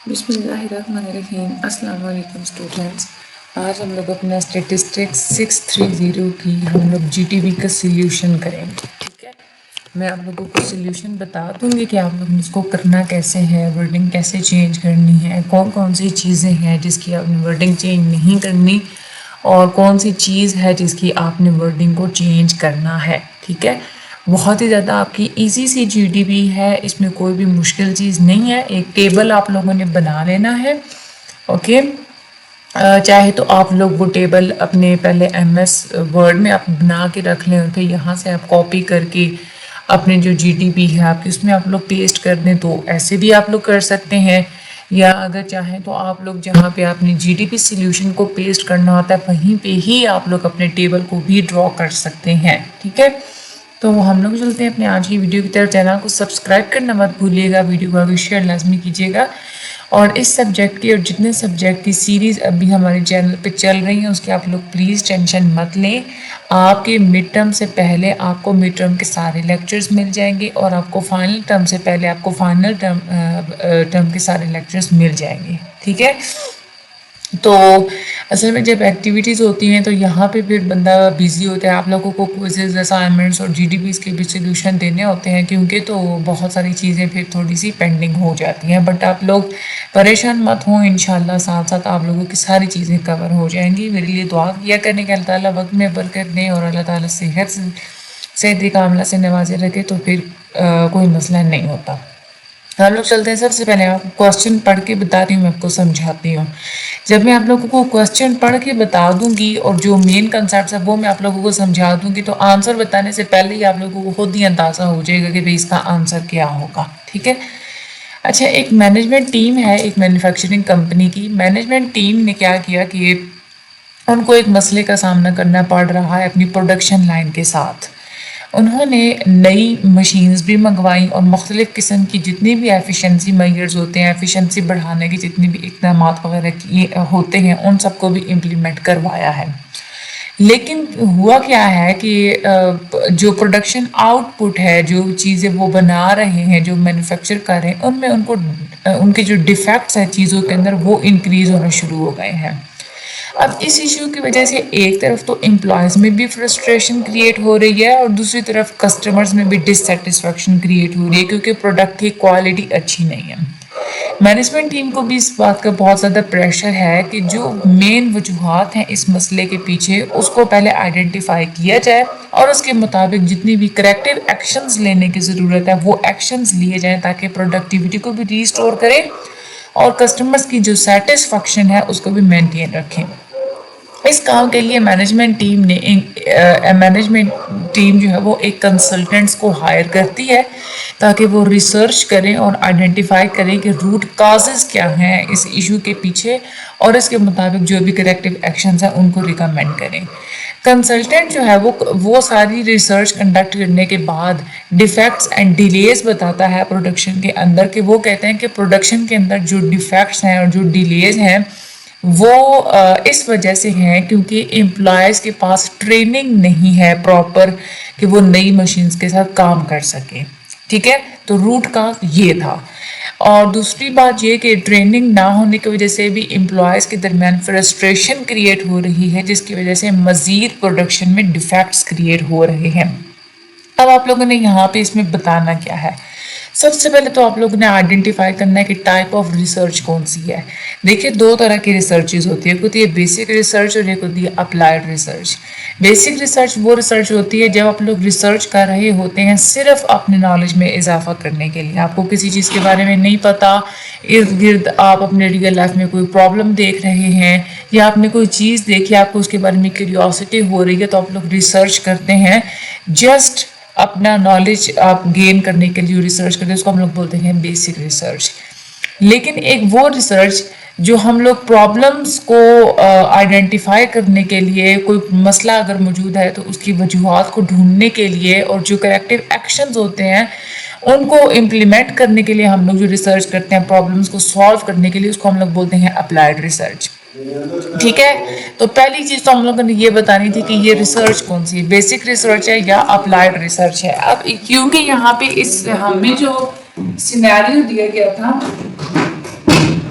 بسم اللہ الرحمن الرحیم۔ السلام علیکم اسٹوڈنٹس، آج ہم لوگ اپنا اسٹیٹسٹکس 630 کی ہم لوگ جی ٹی وی کا سلیوشن کریں گے، ٹھیک ہے۔ میں آپ لوگوں کو سلیوشن بتا دوں گی کہ آپ لوگ نے اس کو کرنا کیسے ہے، ورڈنگ کیسے چینج کرنی ہے، کون کون سی چیزیں ہیں جس کی آپ نے ورڈنگ چینج نہیں کرنی، اور کون سی چیز ہے جس کی آپ نے ورڈنگ کو چینج کرنا ہے، ٹھیک ہے۔ بہت ہی زیادہ آپ کی ایزی سی جی ٹی وی ہے، اس میں کوئی بھی مشکل چیز نہیں ہے۔ ایک ٹیبل آپ لوگوں نے بنا لینا ہے، اوکے۔ چاہے تو آپ لوگ وہ ٹیبل اپنے پہلے ایم ایس ورڈ میں آپ بنا کے رکھ لیں، اور پھر یہاں سے آپ کاپی کر کے اپنے جو جی ٹی پی ہے آپ کی اس میں آپ لوگ پیسٹ کر دیں، تو ایسے بھی آپ لوگ کر سکتے ہیں۔ یا اگر چاہیں تو آپ لوگ جہاں پہ آپ نے جی ٹی پی سلیوشن کو پیسٹ کرنا ہوتا ہے وہیں پہ ہی آپ لوگ اپنے ٹیبل کو بھی ڈرا کر سکتے ہیں، ٹھیک ہے۔ تو ہم لوگ چلتے ہیں اپنے آج کی ویڈیو کی طرف۔ چینل کو سبسکرائب کرنا مت بھولیے گا، ویڈیو کو آگے شیئر لازمی کیجیے گا، اور اس سبجیکٹ کی اور جتنے سبجیکٹ کی سیریز ابھی ہمارے چینل پہ چل رہی ہیں اس کی آپ لوگ پلیز ٹینشن مت لیں۔ آپ کے مڈ ٹرم سے پہلے آپ کو مڈ ٹرم کے سارے لیکچرز مل جائیں گے، اور آپ کو فائنل ٹرم سے پہلے آپ کو فائنل ٹرم کے سارے لیکچرز مل جائیں گے، ٹھیک ہے۔ تو اصل میں جب ایکٹیویٹیز ہوتی ہیں تو یہاں پہ پھر بندہ بیزی ہوتا ہے، آپ لوگوں کو کوئزز، اسائنمنٹس اور جی ڈی پیز کے بھی سلیوشن دینے ہوتے ہیں، کیونکہ تو بہت ساری چیزیں پھر تھوڑی سی پینڈنگ ہو جاتی ہیں، بٹ آپ لوگ پریشان مت ہوں، انشاءاللہ ساتھ ساتھ آپ لوگوں کی ساری چیزیں کور ہو جائیں گی۔ میرے لیے دعا کیا کرنے کہ اللہ تعالیٰ وقت میں برکت دیں اور اللہ تعالیٰ صحت کاملہ سے نوازے رکھے، تو پھر کوئی مسئلہ نہیں ہوتا۔ ہم لوگ چلتے ہیں، سب سے پہلے آپ کوسچن پڑھ کے بتا رہی ہوں، میں آپ کو سمجھاتی ہوں۔ جب میں آپ لوگوں کو کوسچن پڑھ کے بتا دوں گی اور جو مین کنسیپٹس ہے وہ میں آپ لوگوں کو سمجھا دوں گی، تو آنسر بتانے سے پہلے ہی آپ لوگوں کو خود ہی اندازہ ہو جائے گا کہ بھئی اس کا آنسر کیا ہوگا، ٹھیک ہے۔ اچھا، ایک مینجمنٹ ٹیم ہے ایک مینوفیکچرنگ کمپنی کی۔ مینجمنٹ ٹیم نے کیا کیا کہ ان کو ایک مسئلے کا سامنا کرنا پڑ رہا ہے اپنی پروڈکشن لائن کے ساتھ۔ انہوں نے نئی مشینز بھی منگوائیں اور مختلف قسم کی جتنی بھی ایفیشنسی میجرز ہوتے ہیں، ایفیشنسی بڑھانے کے جتنے بھی اقدامات وغیرہ ہوتے ہیں ان سب کو بھی امپلیمنٹ کروایا ہے۔ لیکن ہوا کیا ہے کہ جو پروڈکشن آؤٹ پٹ ہے، جو چیزیں وہ بنا رہے ہیں، جو مینوفیکچر کر رہے ہیں، ان میں ان کے جو ڈیفیکٹس ہیں چیزوں کے اندر وہ انکریز ہونا شروع ہو گئے ہیں۔ اب اس ایشو کی وجہ سے ایک طرف تو امپلائز میں بھی فرسٹریشن کریٹ ہو رہی ہے، اور دوسری طرف کسٹمرز میں بھی ڈسسیٹسفیکشن کریٹ ہو رہی ہے، کیونکہ پروڈکٹ کی کوالٹی اچھی نہیں ہے۔ مینجمنٹ ٹیم کو بھی اس بات کا بہت زیادہ پریشر ہے کہ جو مین وجوہات ہیں اس مسئلے کے پیچھے اس کو پہلے آئیڈینٹیفائی کیا جائے، اور اس کے مطابق جتنی بھی کریکٹیو ایکشنز لینے کی ضرورت ہے وہ ایکشنز لیے جائیں، تاکہ پروڈکٹیوٹی کو بھی ریسٹور کریں اور کسٹمرز کی جو سیٹسفیکشن ہے اس کو بھی مینٹین رکھیں۔ اس کام کے لیے مینجمنٹ ٹیم جو ہے وہ ایک کنسلٹنٹس کو ہائر کرتی ہے، تاکہ وہ ریسرچ کریں اور آئیڈینٹیفائی کریں کہ روٹ کازز کیا ہیں اس ایشو کے پیچھے، اور اس کے مطابق جو بھی کریکٹیو ایکشنز ہیں ان کو ریکمینڈ کریں۔ کنسلٹنٹ جو ہے وہ ساری ریسرچ کنڈکٹ کرنے کے بعد ڈیفیکٹس اینڈ ڈیلیز بتاتا ہے پروڈکشن کے اندر، کہ وہ کہتے ہیں کہ پروڈکشن کے اندر جو ڈیفیکٹس ہیں اور جو ڈیلیز ہیں وہ اس وجہ سے ہیں کیونکہ امپلائز کے پاس ٹریننگ نہیں ہے پراپر کہ وہ نئی مشینز کے ساتھ کام کر سکیں، ٹھیک ہے۔ تو روٹ کاز یہ تھا، اور دوسری بات یہ کہ ٹریننگ نہ ہونے کی وجہ سے بھی امپلائز کے درمیان فرسٹریشن کریٹ ہو رہی ہے، جس کی وجہ سے مزید پروڈکشن میں ڈیفیکٹس کریٹ ہو رہے ہیں۔ اب آپ لوگوں نے یہاں پہ اس میں بتانا کیا ہے؟ سب سے پہلے تو آپ لوگوں نے آئیڈینٹیفائی کرنا ہے کہ ٹائپ آف ریسرچ کون سی ہے۔ دیکھیے، دو طرح کی ریسرچز ہوتی ہے، ایک ہوتی ہے بیسک ریسرچ اور ایک ہوتی ہے اپلائیڈ ریسرچ۔ بیسک ریسرچ وہ ریسرچ ہوتی ہے جب آپ لوگ ریسرچ کر رہے ہوتے ہیں صرف اپنے نالج میں اضافہ کرنے کے لیے، آپ کو کسی چیز کے بارے میں نہیں پتہ، ارد گرد آپ اپنے ریئل لائف میں کوئی پرابلم دیکھ رہے ہیں، یا آپ نے کوئی چیز دیکھی آپ کو اس کے بارے میں کیوریوسٹی ہو رہی ہے، تو آپ لوگ ریسرچ کرتے ہیں جسٹ اپنا نالج آپ گین کرنے کے لیے ریسرچ کرتے ہیں، اس کو ہم لوگ بولتے ہیں بیسک ریسرچ۔ لیکن ایک وہ ریسرچ جو ہم لوگ پرابلمس کو آئیڈینٹیفائی کرنے کے لیے، کوئی مسئلہ اگر موجود ہے تو اس کی وجوہات کو ڈھونڈنے کے لیے، اور جو کریکٹیو ایکشنز ہوتے ہیں ان کو امپلیمنٹ کرنے کے لیے ہم لوگ جو ریسرچ کرتے ہیں پرابلمس کو سالو کرنے کے لیے، اس کو ہم لوگ بولتے ہیں اپلائیڈ ریسرچ، ٹھیک ہے۔ تو پہلی چیز تو ہم لوگوں نے یہ بتانی تھی کہ یہ ریسرچ کون سی ہے، بیسک ریسرچ ہے یا اپلائیڈ ریسرچ ہے۔ اب کیونکہ یہاں پہ ہمیں جو سینیریو دیا گیا تھا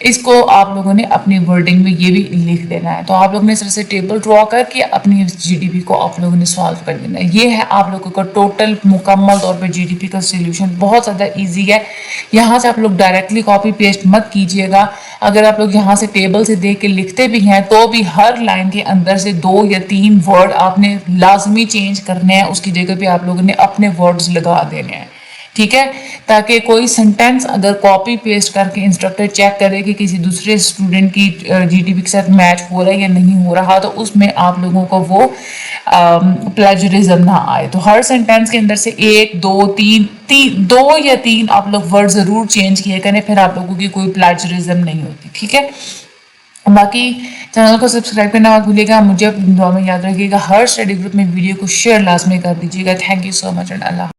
اس کو آپ لوگوں نے اپنی ورڈنگ میں یہ بھی لکھ دینا ہے. تو آپ لوگوں نے اس طرح سے ٹیبل ڈرا کر کے اپنی جی ڈی پی کو آپ لوگوں نے سالو کر دینا ہے. یہ ہے آپ لوگوں کا ٹوٹل مکمل طور پہ جی ڈی پی کا سولوشن. بہت زیادہ ایزی ہے. یہاں سے آپ لوگ ڈائریکٹلی کاپی پیسٹ مت کیجیے گا. اگر آپ لوگ یہاں سے ٹیبل سے دیکھ کے لکھتے بھی ہیں تو بھی ہر لائن کے اندر سے 2 یا 3 ورڈ آپ نے لازمی چینج کرنے ہیں. اس کی جگہ پہ آپ لوگوں نے اپنے ورڈز لگا دینے ہیں. ٹھیک ہے, تاکہ کوئی سینٹینس اگر کاپی پیسٹ کر کے انسٹرکٹر چیک کرے کہ کسی دوسرے اسٹوڈنٹ کی جی ٹی پی کے ساتھ میچ ہو رہا ہے یا نہیں ہو رہا, تو اس میں آپ لوگوں کو وہ پلیجرزم نہ آئے. تو ہر سینٹینس کے اندر سے 1 2 3 2 یا 3 آپ لوگ ورڈ ضرور چینج کیے کریں, پھر آپ لوگوں کی کوئی پلیجرزم نہیں ہوتی. ٹھیک ہے, باقی چینل کو سبسکرائب کرنا مت بھولیے گا. مجھے اپنی دعا میں یاد رکھیے گا. ہر اسٹڈی گروپ میں ویڈیو کو شیئر لازمی کر دیجیے گا. Thank you so much and Allah.